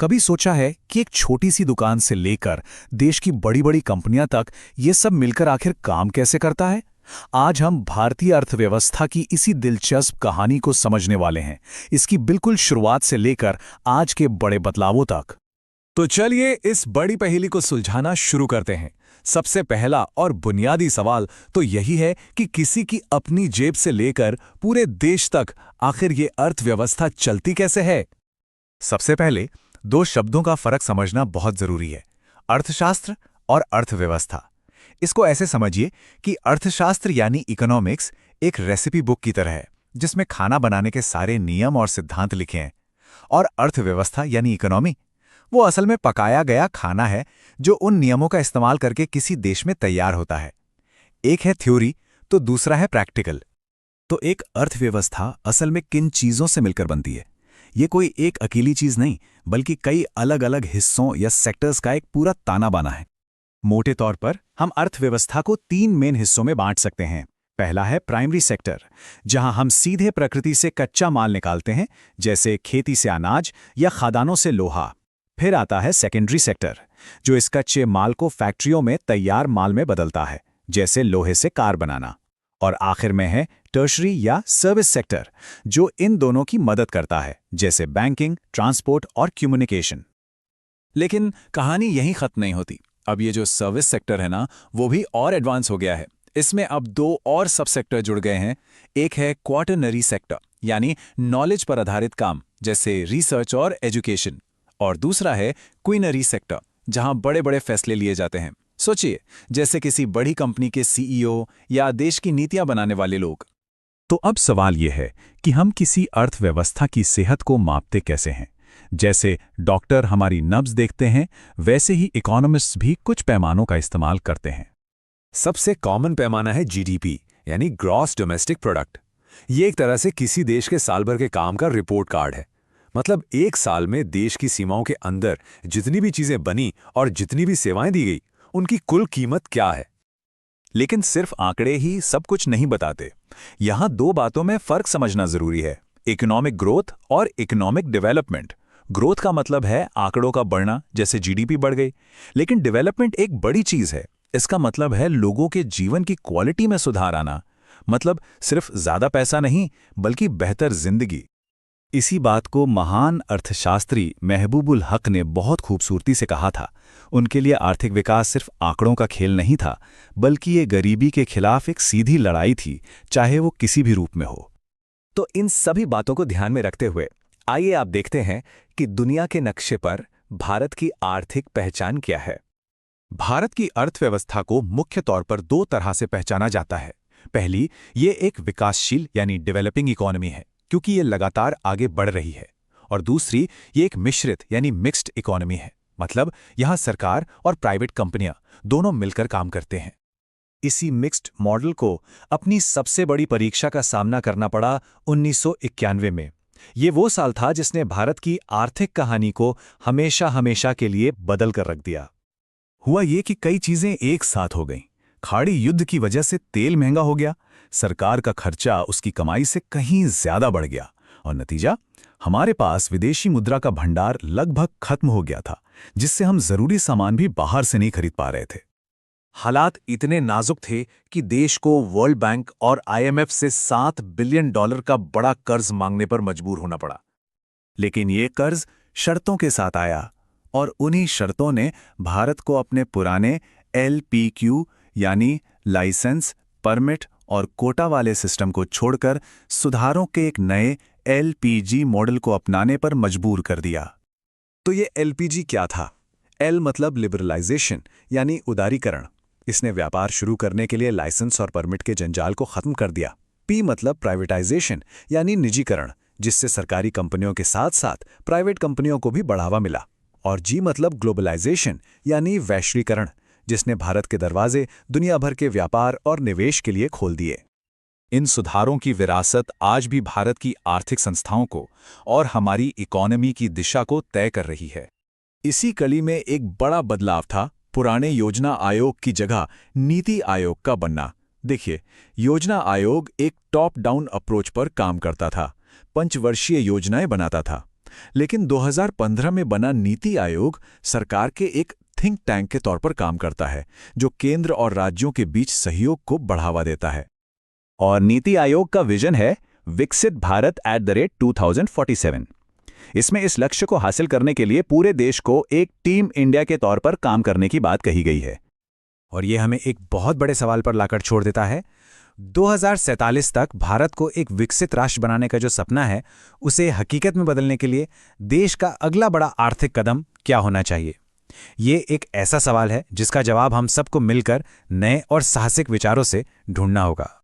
कभी सोचा है कि एक छोटी सी दुकान से लेकर देश की बड़ी बड़ी कंपनियां तक ये सब मिलकर आखिर काम कैसे करता है। आज हम भारतीय अर्थव्यवस्था की इसी दिलचस्प कहानी को समझने वाले हैं, इसकी बिल्कुल शुरुआत से लेकर आज के बड़े बदलावों तक। तो चलिए इस बड़ी पहेली को सुलझाना शुरू करते हैं। सबसे पहला और बुनियादी सवाल तो यही है कि किसी की अपनी जेब से लेकर पूरे देश तक आखिर ये अर्थव्यवस्था चलती कैसे है। सबसे पहले दो शब्दों का फर्क समझना बहुत जरूरी है, अर्थशास्त्र और अर्थव्यवस्था। इसको ऐसे समझिए कि अर्थशास्त्र यानी इकोनॉमिक्स एक रेसिपी बुक की तरह है जिसमें खाना बनाने के सारे नियम और सिद्धांत लिखे हैं, और अर्थव्यवस्था यानी इकोनॉमी वो असल में पकाया गया खाना है जो उन नियमों का इस्तेमाल करके किसी देश में तैयार होता है। एक है थ्योरी तो दूसरा है प्रैक्टिकल। तो एक अर्थव्यवस्था असल में किन चीजों से मिलकर बनती है? ये कोई एक अकेली चीज नहीं, बल्कि कई अलग अलग हिस्सों या सेक्टर्स का एक पूरा ताना बाना है। मोटे तौर पर हम अर्थव्यवस्था को तीन मेन हिस्सों में बांट सकते हैं। पहला है प्राइमरी सेक्टर, जहां हम सीधे प्रकृति से कच्चा माल निकालते हैं, जैसे खेती से अनाज या खदानों से लोहा। फिर आता है सेकेंडरी सेक्टर, जो इस कच्चे माल को फैक्ट्रियों में तैयार माल में बदलता है, जैसे लोहे से कार बनाना। और आखिर में है टर्शरी या सर्विस सेक्टर, जो इन दोनों की मदद करता है, जैसे बैंकिंग, ट्रांसपोर्ट और कम्युनिकेशन। लेकिन कहानी यहीं खत्म नहीं होती। अब ये जो सर्विस सेक्टर है ना, वो भी और एडवांस हो गया है। इसमें अब दो और सब सेक्टर जुड़ गए हैं। एक है क्वाटरनरी सेक्टर, यानी नॉलेज पर आधारित काम, जैसे रिसर्च और एजुकेशन। और दूसरा है क्वीनरी सेक्टर, जहां बड़े बड़े फैसले लिए जाते हैं। सोचिए, जैसे किसी बड़ी कंपनी के सीईओ या देश की नीतियां बनाने वाले लोग। तो अब सवाल यह है कि हम किसी अर्थव्यवस्था की सेहत को मापते कैसे हैं? जैसे डॉक्टर हमारी नब्ज देखते हैं, वैसे ही इकोनॉमिस्ट्स भी कुछ पैमानों का इस्तेमाल करते हैं। सबसे कॉमन पैमाना है जीडीपी, यानी ग्रॉस डोमेस्टिक प्रोडक्ट। ये एक तरह से किसी देश के साल भर के काम का रिपोर्ट कार्ड है। मतलब एक साल में देश की सीमाओं के अंदर जितनी भी चीजें बनी और जितनी भी सेवाएं दी गई, उनकी कुल कीमत क्या है। लेकिन सिर्फ आंकड़े ही सब कुछ नहीं बताते। यहां दो बातों में फर्क समझना जरूरी है, इकोनॉमिक ग्रोथ और इकोनॉमिक डेवलपमेंट। ग्रोथ का मतलब है आंकड़ों का बढ़ना, जैसे जीडीपी बढ़ गई। लेकिन डेवलपमेंट एक बड़ी चीज है। इसका मतलब है लोगों के जीवन की क्वालिटी में सुधार आना। मतलब सिर्फ ज्यादा पैसा नहीं, बल्कि बेहतर जिंदगी। इसी बात को महान अर्थशास्त्री महबूबुल हक ने बहुत खूबसूरती से कहा था। उनके लिए आर्थिक विकास सिर्फ आंकड़ों का खेल नहीं था, बल्कि ये गरीबी के खिलाफ एक सीधी लड़ाई थी, चाहे वो किसी भी रूप में हो। तो इन सभी बातों को ध्यान में रखते हुए आइए आप देखते हैं कि दुनिया के नक्शे पर भारत की आर्थिक पहचान क्या है। भारत की अर्थव्यवस्था को मुख्य तौर पर दो तरह से पहचाना जाता है। पहली, ये एक विकासशील यानी डेवलपिंग इकोनॉमी है, क्योंकि ये लगातार आगे बढ़ रही है। और दूसरी, ये एक मिश्रित यानी मिक्स्ड इकोनॉमी है। मतलब यहां सरकार और प्राइवेट कंपनियां दोनों मिलकर काम करते हैं। इसी मिक्स्ड मॉडल को अपनी सबसे बड़ी परीक्षा का सामना करना पड़ा 1991 में। ये वो साल था जिसने भारत की आर्थिक कहानी को हमेशा हमेशा के लिए बदल कर रख दिया। हुआ ये कि कई चीजें एक साथ हो गईं। खाड़ी युद्ध की वजह से तेल महंगा हो गया, सरकार का खर्चा उसकी कमाई से कहीं ज्यादा बढ़ गया, और नतीजा, हमारे पास विदेशी मुद्रा का भंडार लगभग खत्म हो गया था, जिससे हम जरूरी सामान भी बाहर से नहीं खरीद पा रहे थे। हालात इतने नाजुक थे कि देश को वर्ल्ड बैंक और आईएमएफ से $7 बिलियन का बड़ा कर्ज मांगने पर मजबूर होना पड़ा। लेकिन ये कर्ज शर्तों के साथ आया, और उन्हीं शर्तों ने भारत को अपने पुराने LPQ यानी लाइसेंस, परमिट और कोटा वाले सिस्टम को छोड़कर सुधारों के एक नए LPG मॉडल को अपनाने पर मजबूर कर दिया। तो ये LPG क्या था? L मतलब लिबरलाइजेशन यानी उदारीकरण। इसने व्यापार शुरू करने के लिए लाइसेंस और परमिट के जंजाल को खत्म कर दिया। P मतलब प्राइवेटाइजेशन यानी निजीकरण, जिससे सरकारी कंपनियों के साथ साथ प्राइवेट कंपनियों को भी बढ़ावा मिला। और G मतलब ग्लोबलाइजेशन यानी वैश्वीकरण, जिसने भारत के दरवाजे दुनिया भर के व्यापार और निवेश के लिए खोल दिए। इन सुधारों की विरासत आज भी भारत की आर्थिक संस्थाओं को और हमारी इकोनॉमी की दिशा को तय कर रही है। इसी कड़ी में एक बड़ा बदलाव था पुराने योजना आयोग की जगह नीति आयोग का बनना। देखिए, योजना आयोग एक टॉप डाउन अप्रोच पर काम करता था, पंचवर्षीय योजनाएं बनाता था। लेकिन 2015 में बना नीति आयोग सरकार के एक थिंक टैंक के तौर पर काम करता है, जो केंद्र और राज्यों के बीच सहयोग को बढ़ावा देता है। और नीति आयोग का विजन है विकसित भारत @2047। इसमें इस लक्ष्य को हासिल करने के लिए पूरे देश को एक टीम इंडिया के तौर पर काम करने की बात कही गई है। और ये हमें एक बहुत बड़े सवाल पर लाकर छोड़ देता है। 2047 तक भारत को एक विकसित राष्ट्र बनाने का जो सपना है, उसे हकीकत में बदलने के लिए देश का अगला बड़ा आर्थिक कदम क्या होना चाहिए? ये एक ऐसा सवाल है जिसका जवाब हम सबको मिलकर नए और साहसिक विचारों से ढूंढना होगा।